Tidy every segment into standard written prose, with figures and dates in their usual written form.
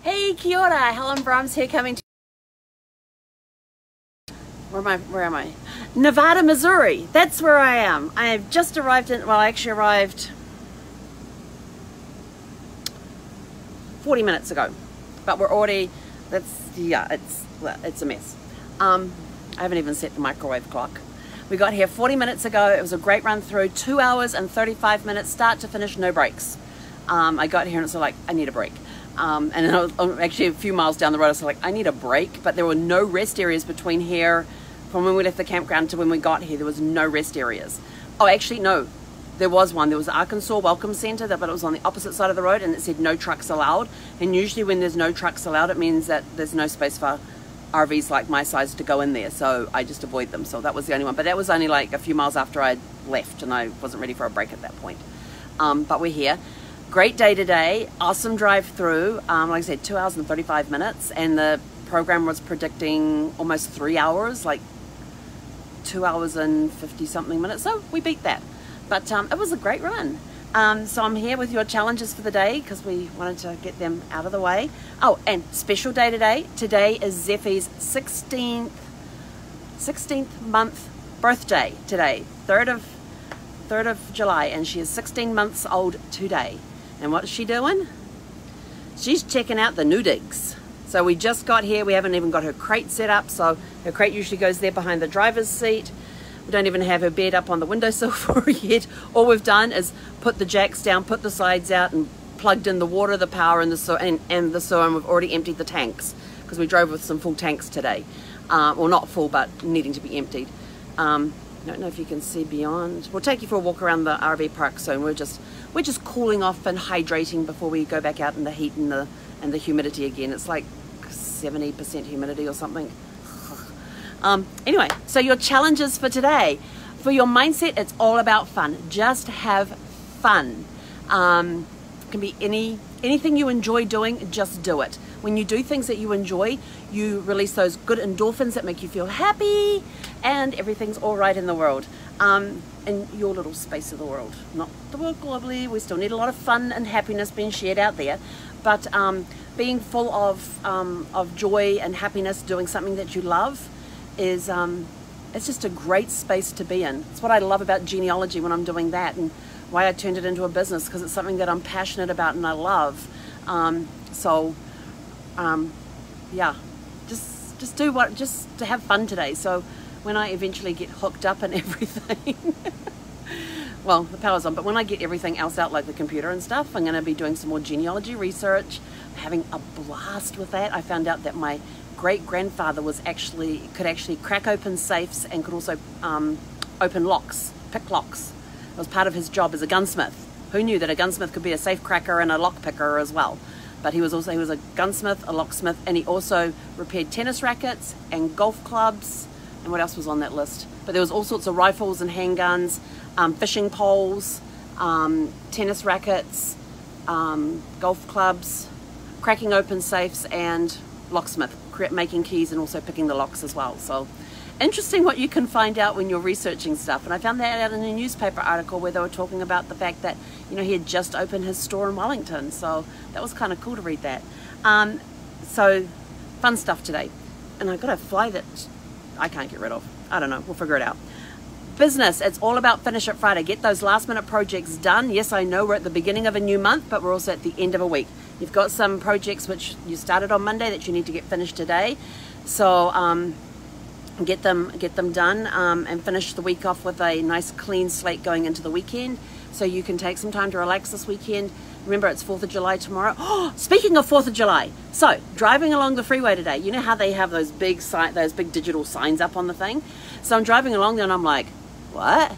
Hey, kia ora, Helen Brahms here coming to... Where am I? Nevada, Missouri. That's where I am. I have just arrived in, well, I actually arrived 40 minutes ago. But we're already, it's a mess. I haven't even set the microwave clock. We got here 40 minutes ago. It was a great run through, 2 hours and 35 minutes, start to finish, no breaks. I got here and it's like, I need a break. And then I was actually a few miles down the road, I was like, I need a break, but there were no rest areas between here, from when we left the campground to when we got here. There was no rest areas. Oh, actually, no, there was one. There was the Arkansas Welcome Center, but it was on the opposite side of the road, and it said no trucks allowed. And usually when there's no trucks allowed, it means that there's no space for RVs like my size to go in there, so I just avoid them. So that was the only one, but that was only like a few miles after I left, and I wasn't ready for a break at that point. But we're here. Great day today, awesome drive through, like I said, 2 hours and 35 minutes, and the program was predicting almost 3 hours, like 2 hours and 50 something minutes, so we beat that. But it was a great run. So I'm here with your challenges for the day because we wanted to get them out of the way. Oh, and special day today. Today is Zeffie's 16th month birthday today, 3rd of July, and she is 16 months old today. And what's she doing? She's checking out the new digs. So we just got here. We haven't even got her crate set up. So her crate usually goes there behind the driver's seat. We don't even have her bed up on the windowsill for her yet. All we've done is put the jacks down, put the sides out, and plugged in the water, the power, and the sewer, and we've already emptied the tanks because we drove with some full tanks today. Well, not full, but needing to be emptied. I don't know if you can see beyond. We'll take you for a walk around the RV park soon. We're just cooling off and hydrating before we go back out in the heat and the humidity again. It's like 70% humidity or something. Anyway, so your challenges for today. For your mindset, it's all about fun. Just have fun. It can be anything you enjoy doing, just do it. When you do things that you enjoy, you release those good endorphins that make you feel happy, and everything's all right in the world. In your little space of the world. Not the world globally. We still need a lot of fun and happiness being shared out there. But being full of joy and happiness, doing something that you love, is it's just a great space to be in. It's what I love about genealogy when I'm doing that, and why I turned it into a business, because it's something that I'm passionate about and I love. Yeah, just to have fun today. So when I eventually get hooked up and everything, well, the power's on, but when I get everything else out, like the computer and stuff, I'm going to be doing some more genealogy research, having a blast with that. I found out that my great-grandfather could actually crack open safes and could also open locks, pick locks. It was part of his job as a gunsmith. Who knew that a gunsmith could be a safe cracker and a lock picker as well? But he was a gunsmith, a locksmith, and he also repaired tennis rackets and golf clubs. And what else was on that list? But there was all sorts of rifles and handguns, fishing poles, tennis rackets, golf clubs, cracking open safes, and locksmith, making keys and also picking the locks as well. So interesting what you can find out when you're researching stuff. And I found that out in a newspaper article where they were talking about the fact that, you know, he had just opened his store in Wellington. So that was kind of cool to read that. So fun stuff today. And I've got a fly that I can't get rid of. I don't know, we'll figure it out. Business, it's all about finish it Friday. Get those last minute projects done. Yes, I know we're at the beginning of a new month, but we're also at the end of a week. You've got some projects which you started on Monday that you need to get finished today. So get them done and finish the week off with a nice clean slate going into the weekend, so you can take some time to relax this weekend. Remember, it's 4th of July tomorrow. Oh, speaking of 4th of July, so driving along the freeway today, you know how they have those big digital signs up on the thing? So I'm driving along there and I'm like, what?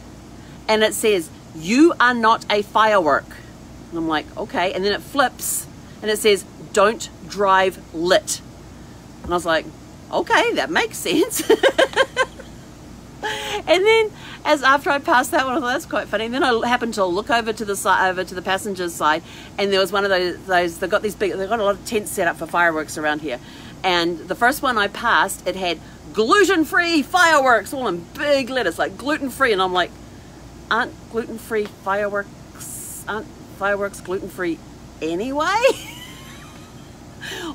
And it says, "You are not a firework." And I'm like, okay. And then it flips and it says, "Don't drive lit." And I was like, okay, that makes sense. And then after I passed that one, I thought that's quite funny. And then I happened to look over to the side, over to the passenger's side, and there was one of those they've got a lot of tents set up for fireworks around here. And the first one I passed, it had gluten-free fireworks, all in big letters, like gluten-free. And I'm like, aren't fireworks gluten-free anyway?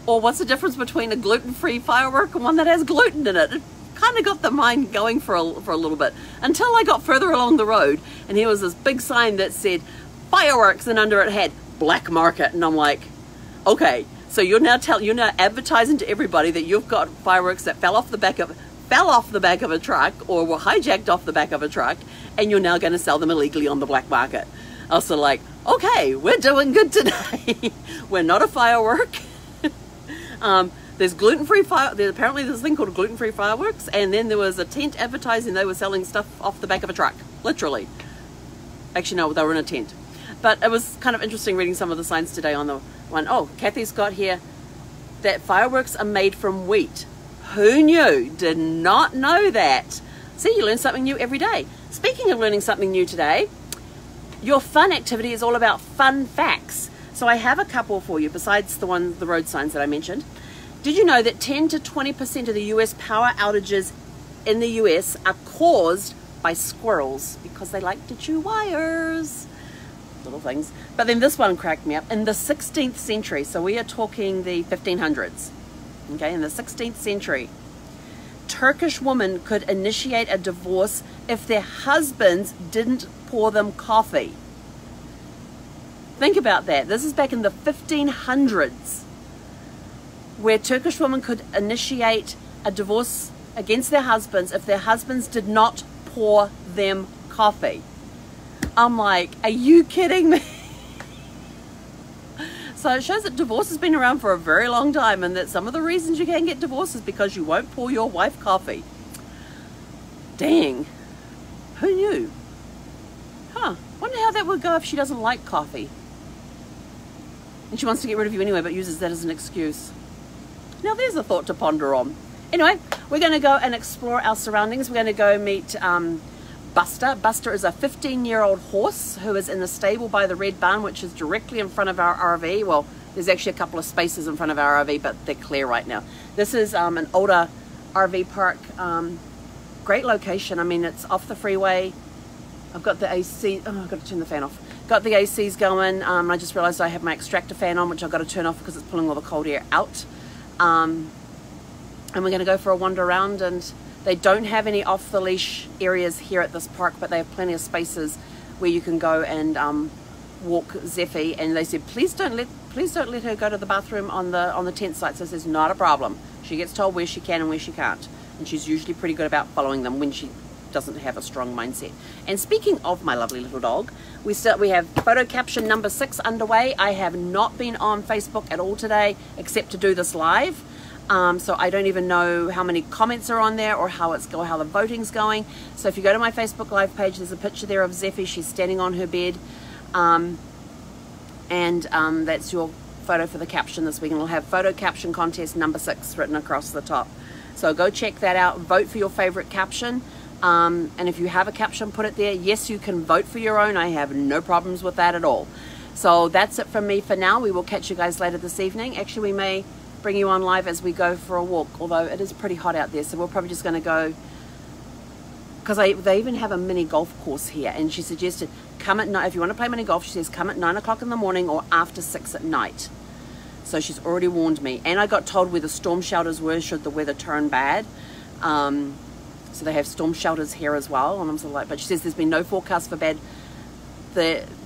Or what's the difference between a gluten-free firework and one that has gluten in it? It kind of got the mind going for a little bit, until I got further along the road and here was this big sign that said fireworks, and under it had black market, and I'm like, okay, so you're now advertising to everybody that you've got fireworks that fell off the back of a truck or were hijacked off the back of a truck, and you're now going to sell them illegally on the black market. I was sort of like, okay, we're doing good today. We're not a firework. There's gluten-free apparently there's a thing called gluten-free fireworks, and then there was a tent advertising they were selling stuff off the back of a truck, literally. Actually, no, they were in a tent. But it was kind of interesting reading some of the signs today on the one. Oh, Kathy's got here that fireworks are made from wheat. Who knew? Did not know that. See, you learn something new every day. Speaking of learning something new today, your fun activity is all about fun facts. So I have a couple for you besides the road signs that I mentioned. Did you know that 10 to 20% of the US power outages in the US are caused by squirrels because they like to chew wires? Little things. But then this one cracked me up. In the 16th century, so we are talking the 1500s, okay, in the 16th century, Turkish women could initiate a divorce if their husbands didn't pour them coffee. Think about that. This is back in the 1500s, where Turkish women could initiate a divorce against their husbands if their husbands did not pour them coffee. I'm like, are you kidding me? So it shows that divorce has been around for a very long time, and that some of the reasons you can get divorced is because you won't pour your wife coffee. Dang. Who knew? Huh. Wonder how that would go if she doesn't like coffee. And she wants to get rid of you anyway, but uses that as an excuse. Now there's a thought to ponder on. Anyway, we're going to go and explore our surroundings. We're going to go meet Buster. Buster is a 15-year-old horse who is in the stable by the red barn, which is directly in front of our RV. Well, there's actually a couple of spaces in front of our RV, but they're clear right now. This is an older RV park. Great location. I mean, it's off the freeway. I've got the AC. Oh, I've got to turn the fan off. Got the ACs going. I just realized I have my extractor fan on, which I've got to turn off because it's pulling all the cold air out. And we're going to go for a wander around, and they don't have any off-the-leash areas here at this park, but they have plenty of spaces where you can go and walk Zeffie. And they said, please don't let her go to the bathroom on the tent site. So it says, not a problem. She gets told where she can and where she can't, and she's usually pretty good about following them when she doesn't have a strong mindset. And speaking of my lovely little dog, we have photo caption number 6 underway. I have not been on Facebook at all today except to do this live. So I don't even know how many comments are on there or how the voting's going. So if you go to my Facebook Live page, there's a picture there of Zeffie. She's standing on her bed, that's your photo for the caption this week. And we'll have photo caption contest number 6 written across the top. So go check that out. Vote for your favorite caption. And if you have a caption, put it there. Yes, you can vote for your own. I have no problems with that at all. So that's it from me for now. We will catch you guys later this evening. Actually, we may bring you on live as we go for a walk, although it is pretty hot out there, so we're probably just going to go, because they even have a mini golf course here, and she suggested come at night. If you want to play mini golf, she says come at 9 o'clock in the morning or after 6 at night. So she's already warned me, and I got told where the storm shelters were should the weather turn bad. So they have storm shelters here as well, and I'm sort of like, but she says there's been no forecast for bad.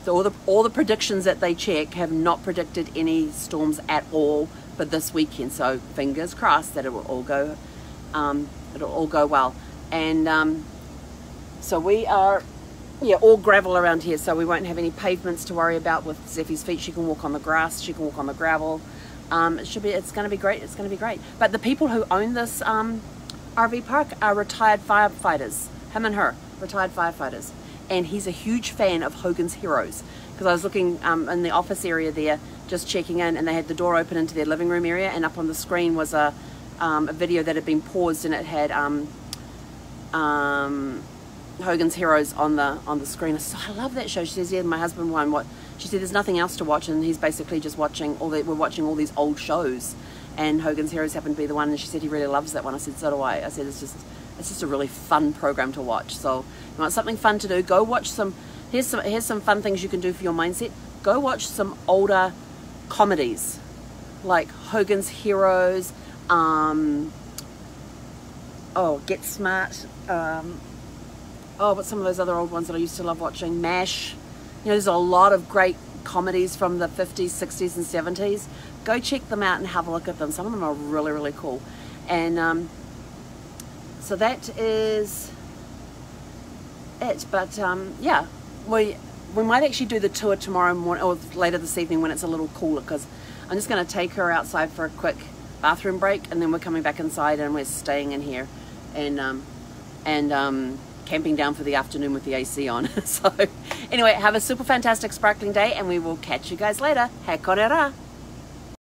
All the predictions that they check have not predicted any storms at all for this weekend, so fingers crossed that it will all go well. And so we are all gravel around here, so we won't have any pavements to worry about with Zeffie's feet. She can walk on the grass, she can walk on the gravel. It's going to be great. It's going to be great. But the people who own this RV park are retired firefighters. Him and her, retired firefighters. And he's a huge fan of Hogan's Heroes, because I was looking in the office area there, just checking in, and they had the door open into their living room area, and up on the screen was a video that had been paused, and it had Hogan's Heroes on the screen. So I love that show. She says, yeah, my husband won. What she said, there's nothing else to watch, and he's basically just watching we're watching all these old shows, and Hogan's Heroes happened to be the one, and she said he really loves that one. I said, so do I. I said, it's just a really fun program to watch. So you want something fun to do, go watch here's some fun things you can do for your mindset. Go watch some older comedies. like Hogan's Heroes, Get Smart, what's some of those other old ones that I used to love watching? MASH. You know, there's a lot of great comedies from the 50s, 60s, and 70s. Go check them out and have a look at them. Some of them are really, really cool. And so that is it. But yeah, we might actually do the tour tomorrow morning or later this evening when it's a little cooler, because I'm just going to take her outside for a quick bathroom break, and then we're coming back inside and we're staying in here and camping down for the afternoon with the AC on. So anyway, have a super fantastic sparkling day, and we will catch you guys later. He korera.